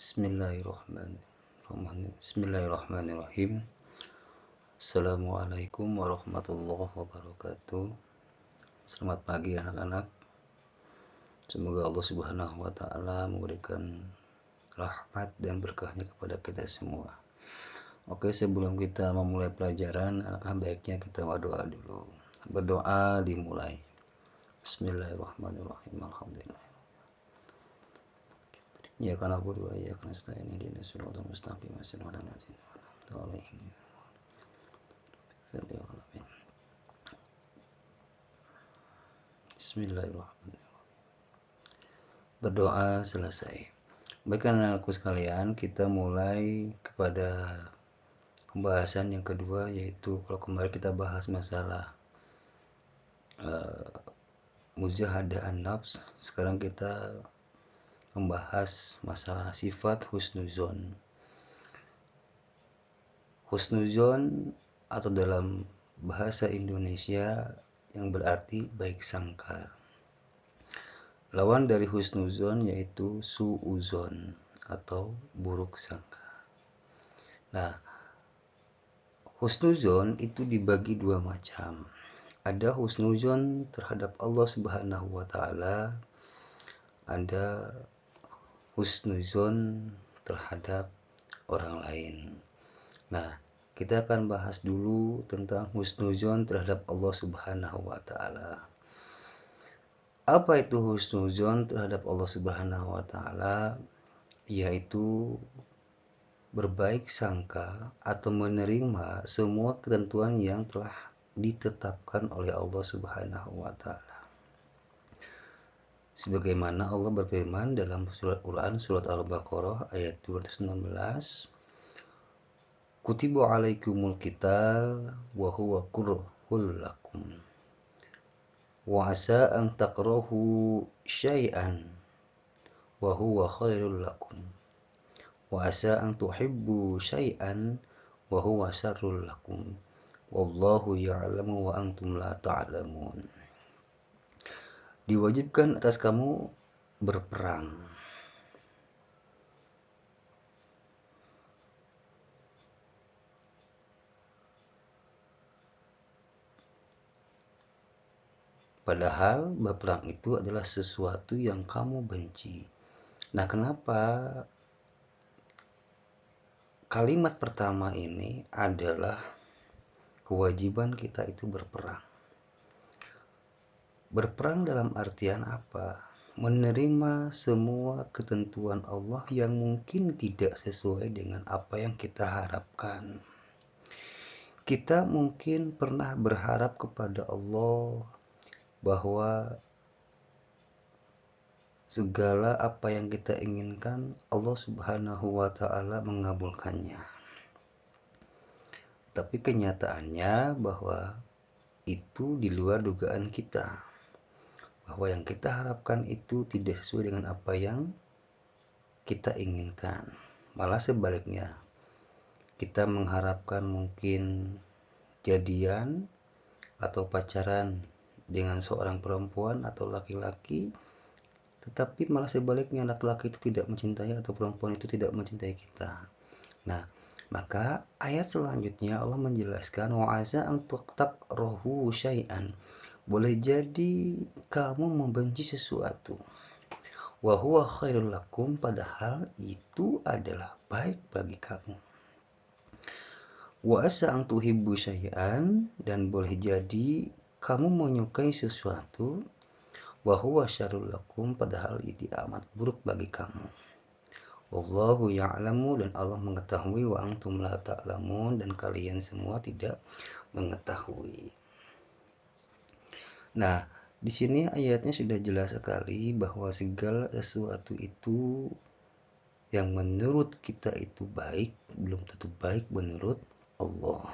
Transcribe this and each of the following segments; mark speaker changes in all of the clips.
Speaker 1: Bismillahirrahmanirrahim. Assalamualaikum warahmatullahi wabarakatuh. Selamat pagi anak-anak. Semoga Allah Subhanahu wa taala memberikan rahmat dan berkahnya kepada kita semua. Oke, sebelum kita memulai pelajaran, baiknya kita berdoa dulu. Berdoa dimulai. Bismillahirrahmanirrahim. Alhamdulillah. Ya kana na'budu wa iyyaka nasta'in ihdinas siratal mustaqim siratal ladzina an'amta 'alaihim. Bismillahirrahmanirrahim. Berdoa selesai. Baik anak-anakku sekalian, kita mulai kepada pembahasan yang kedua, yaitu kalau kemarin kita bahas masalah mujahadah an-nafs, sekarang kita membahas masalah sifat husnuzon. Husnuzon atau dalam bahasa Indonesia yang berarti baik sangka. Lawan dari husnuzon yaitu su'uzon atau buruk sangka. Nah, husnuzon itu dibagi dua macam. Ada husnuzon terhadap Allah Subhanahu wa taala, ada husnuzon terhadap orang lain. Nah, kita akan bahas dulu tentang husnuzon terhadap Allah Subhanahu wa taala. Apa itu husnuzon terhadap Allah Subhanahu wa taala? Yaitu berbaik sangka atau menerima semua ketentuan yang telah ditetapkan oleh Allah Subhanahu wa taala. Sebagaimana Allah berfirman dalam surat Quran surat Al-Baqarah ayat 216, Kutiba alaikumul qital wa huwa kurhul lakum wa asa an takrahu syai'an wa huwa khairul lakum wa asa an tuhibbu syai'an wa huwa syarrul lakum wallahu ya'lamu wa antum la ta'lamun. Diwajibkan atas kamu berperang. Padahal berperang itu adalah sesuatu yang kamu benci. Nah, kenapa kalimat pertama ini adalah kewajiban kita itu berperang? Berperang dalam artian apa? Menerima semua ketentuan Allah yang mungkin tidak sesuai dengan apa yang kita harapkan. Kita mungkin pernah berharap kepada Allah bahwa segala apa yang kita inginkan Allah Subhanahu wa taala mengabulkannya. Tapi kenyataannya bahwa itu di luar dugaan kita. Bahwa yang kita harapkan itu tidak sesuai dengan apa yang kita inginkan. Malah sebaliknya. Kita mengharapkan mungkin jadian atau pacaran dengan seorang perempuan atau laki-laki, tetapi malah sebaliknya laki-laki itu tidak mencintai atau perempuan itu tidak mencintai kita. Nah, maka ayat selanjutnya Allah menjelaskan wa asa an takrahu syai'an. Boleh jadi kamu membenci sesuatu. Wa huwa khairul lakum, padahal itu adalah baik bagi kamu. Wa asa an tuhibbu syai'an, dan boleh jadi kamu menyukai sesuatu. Wa huwa syarrul lakum, padahal itu amat buruk bagi kamu. Wallahu ya'lamu, dan Allah mengetahui, wa antum la ta'lamun, dan kalian semua tidak mengetahui. Nah, di sini ayatnya sudah jelas sekali bahwa segala sesuatu itu yang menurut kita itu baik belum tentu baik menurut Allah.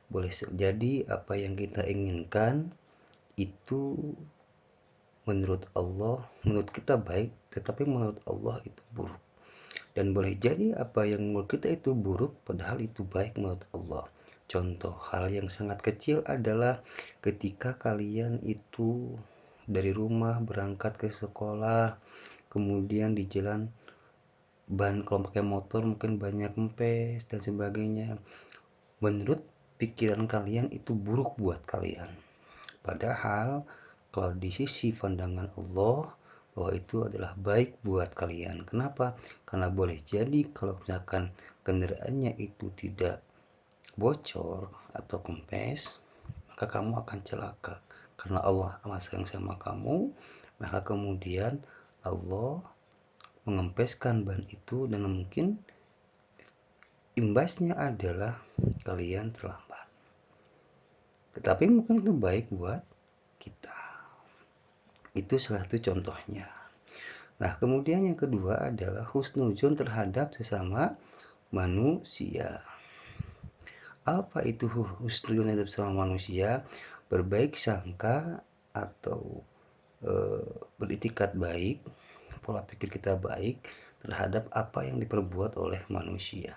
Speaker 1: Boleh jadi apa yang kita inginkan itu menurut Allah, menurut kita baik, tetapi menurut Allah itu buruk. Dan boleh jadi apa yang menurut kita itu buruk, padahal itu baik menurut Allah. Contoh hal yang sangat kecil adalah ketika kalian itu dari rumah berangkat ke sekolah, kemudian di jalan ban kalau pakai motor mungkin banyak kempes dan sebagainya. Menurut pikiran kalian itu buruk buat kalian. Padahal kalau di sisi pandangan Allah bahwa itu adalah baik buat kalian. Kenapa? Karena boleh jadi kalau misalkan kendaraannya itu tidak bocor atau kempes, maka kamu akan celaka. Karena Allah amat sayang sama kamu, maka kemudian Allah mengempeskan ban itu dan mungkin imbasnya adalah kalian terlambat. Tetapi mungkin itu baik buat kita. Itu salah satu contohnya. Nah, kemudian yang kedua adalah husnuzon terhadap sesama manusia. Apa itu husnuzon terhadap sesama manusia? Berbaik sangka atau beritikat baik, pola pikir kita baik terhadap apa yang diperbuat oleh manusia.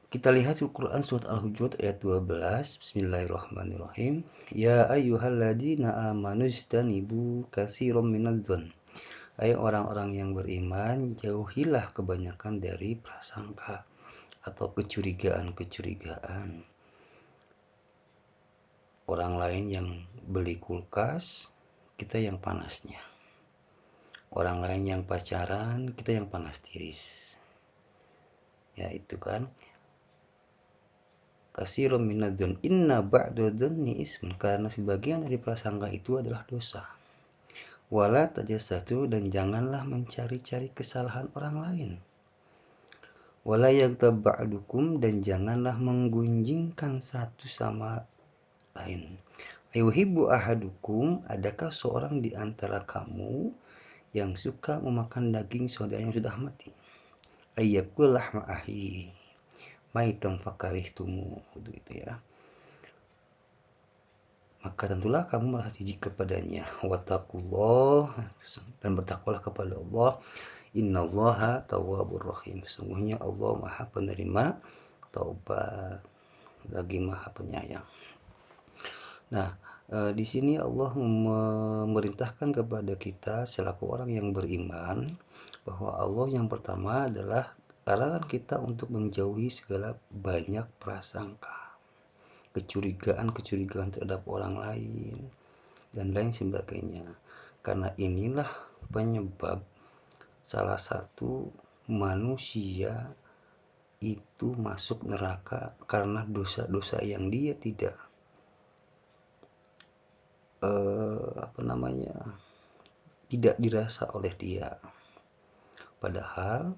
Speaker 1: Kita lihat Al-Quran surat Al-Hujurat ayat 12. Bismillahirrahmanirrahim. Ya ayyuhalladzina amanu istanibu katsiran minadh-dhon. Hai orang-orang yang beriman, jauhilah kebanyakan dari prasangka atau kecurigaan-kecurigaan. Orang lain yang beli kulkas, kita yang panasnya. Orang lain yang pacaran, kita yang panas tiris. Ya itu kan. Katsiran minadh-dhon inna ba'dadh-dhonni ismun, karena sebagian dari prasangka itu adalah dosa. Wala tajassatu, dan janganlah mencari-cari kesalahan orang lain. Wala yaghtab ba'dukum, dan janganlah menggunjingkan satu sama lain. Ayuhibbu ahadukum, adakah seorang di antara kamu yang suka memakan daging saudara yang sudah mati? Ayyakul lahma ahi maitam fakarihtumu, gitu ya. Maka tentulah kamu merasa jijik kepadanya. Wattaqullah, dan bertakwalah kepada Allah. Innallaha tawwabur rahim. Sesungguhnya Allah Maha penerima taubat lagi Maha penyayang. Nah, di sini Allah memerintahkan kepada kita selaku orang yang beriman bahwa Allah yang pertama adalah larangan kita untuk menjauhi segala banyak prasangka, kecurigaan terhadap orang lain, dan lain sebagainya. Karena inilah penyebab salah satu manusia itu masuk neraka karena dosa-dosa yang dia tidak tidak dirasa oleh dia. Padahal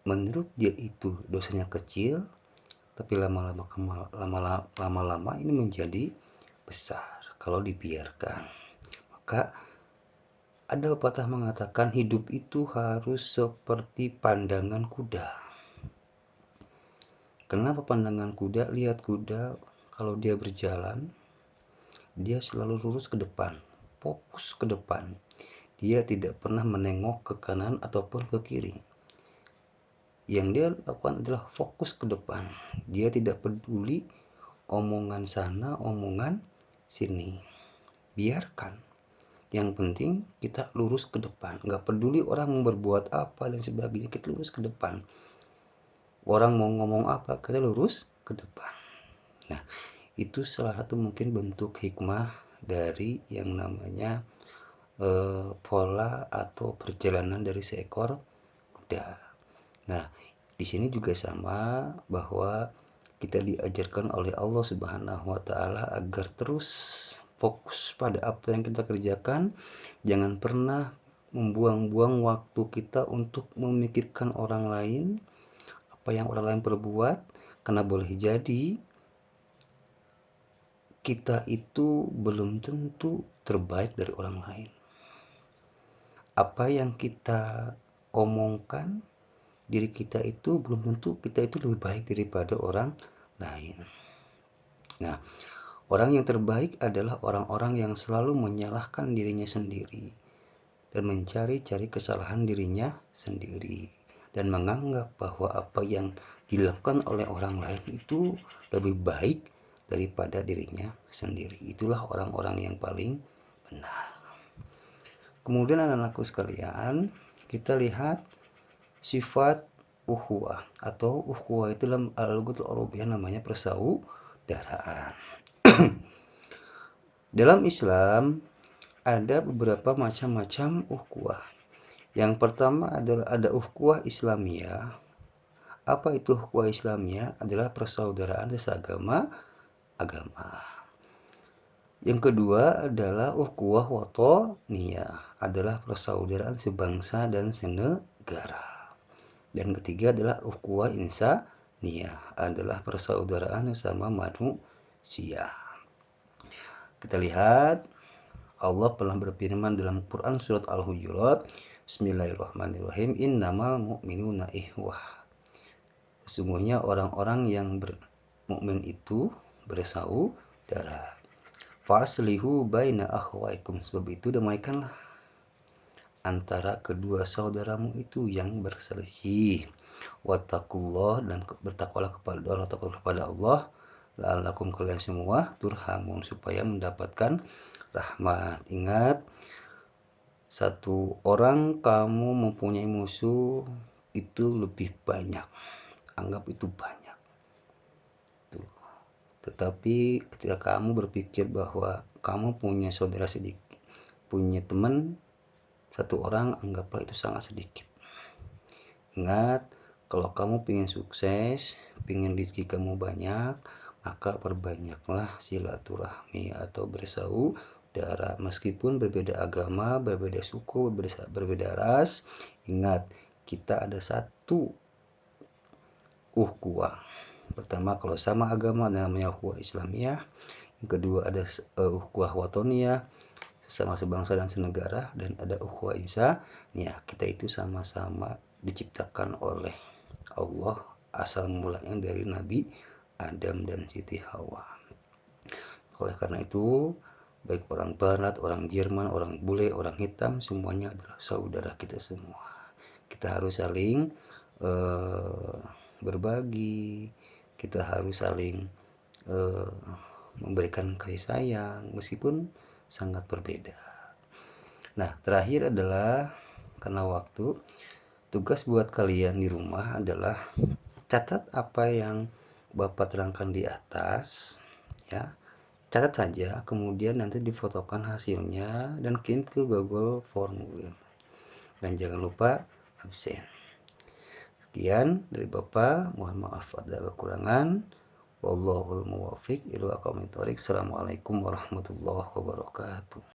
Speaker 1: menurut dia itu dosanya kecil, tapi lama-lama ini menjadi besar kalau dibiarkan. Maka ada pepatah mengatakan hidup itu harus seperti pandangan kuda. Kenapa pandangan kuda? Lihat kuda kalau dia berjalan, dia selalu lurus ke depan, fokus ke depan. Dia tidak pernah menengok ke kanan ataupun ke kiri. Yang dia lakukan adalah fokus ke depan. Dia tidak peduli omongan sana, omongan sini. Biarkan. Yang penting kita lurus ke depan. Nggak peduli orang berbuat apa dan sebagainya, kita lurus ke depan. Orang mau ngomong apa, kita lurus ke depan. Nah, itu salah satu mungkin bentuk hikmah dari yang namanya pola atau perjalanan dari seekor kuda. Nah, di sini juga sama bahwa kita diajarkan oleh Allah Subhanahu wa taala agar terus fokus pada apa yang kita kerjakan, jangan pernah membuang-buang waktu kita untuk memikirkan orang lain, apa yang orang lain perbuat, karena boleh jadi kita itu belum tentu terbaik dari orang lain. Apa yang kita omongkan, diri kita itu belum tentu kita itu lebih baik daripada orang lain. Nah, orang yang terbaik adalah orang-orang yang selalu menyalahkan dirinya sendiri dan mencari-cari kesalahan dirinya sendiri dan menganggap bahwa apa yang dilakukan oleh orang lain itu lebih baik daripada dirinya sendiri. Itulah orang-orang yang paling benar. Kemudian anak-anakku sekalian, kita lihat sifat ukhuwah atau ukhuwah itu dalam al-lughatul arabiyyah namanya persaudaraan. Dalam Islam ada beberapa macam-macam ukhuwah. Yang pertama adalah ada ukhuwah Islamiyah. Apa itu ukhuwah Islamiyah? Adalah persaudaraan sesama agama. Yang kedua adalah ukhuwah watoniyah, adalah persaudaraan sebangsa dan senegara. Dan ketiga adalah ukhuwah insaniyah, adalah persaudaraan sesama manusia. Kita lihat Allah pernah berfirman dalam Quran surat Al-Hujurat, Bismillahirrahmanirrahim, innamal mu'minuna ihwah. Sesungguhnya orang-orang yang bermukmin itu bersaudara. Faslihu baina akhwaikum, sebab itu damaikanlah antara kedua saudaramu itu yang berselisih. Wattaqullah, dan bertakwalah kepada Allah, takwalah kepada Allah, la'allakum, kalian semua turhamun, supaya mendapatkan rahmat. Ingat, satu orang kamu mempunyai musuh itu lebih banyak, anggap itu banyak. Tuh. Tetapi ketika kamu berpikir bahwa kamu punya saudara sedikit, punya teman satu orang, anggaplah itu sangat sedikit. Ingat, kalau kamu ingin sukses, ingin rezeki kamu banyak, maka perbanyaklah silaturahmi atau bersaudara. Meskipun berbeda agama, berbeda suku, berbeda ras, ingat, kita ada satu ukhuwah. Pertama, kalau sama agama namanya ukhuwah Islamiyah. Yang kedua ada ukhuwah watoniyah, sesama sebangsa dan senegara, dan ada ukhuwah insaniyah. Kita itu sama-sama diciptakan oleh Allah, asal mulanya dari Nabi Adam dan Siti Hawa. Oleh karena itu, baik orang Barat, orang Jerman, orang bule, orang hitam, semuanya adalah saudara kita semua. Kita harus saling berbagi, kita harus saling memberikan kasih sayang meskipun sangat berbeda. Nah, terakhir adalah karena waktu, tugas buat kalian di rumah adalah catat apa yang Bapak terangkan di atas, ya. Catat saja, kemudian nanti difotokan hasilnya dan kirim ke Google Formulir. Dan jangan lupa absen. Sekian dari Bapak, mohon maaf ada kekurangan. Wallahul muwaffiq ila aqwamit thoriq. Assalamualaikum warahmatullahi wabarakatuh.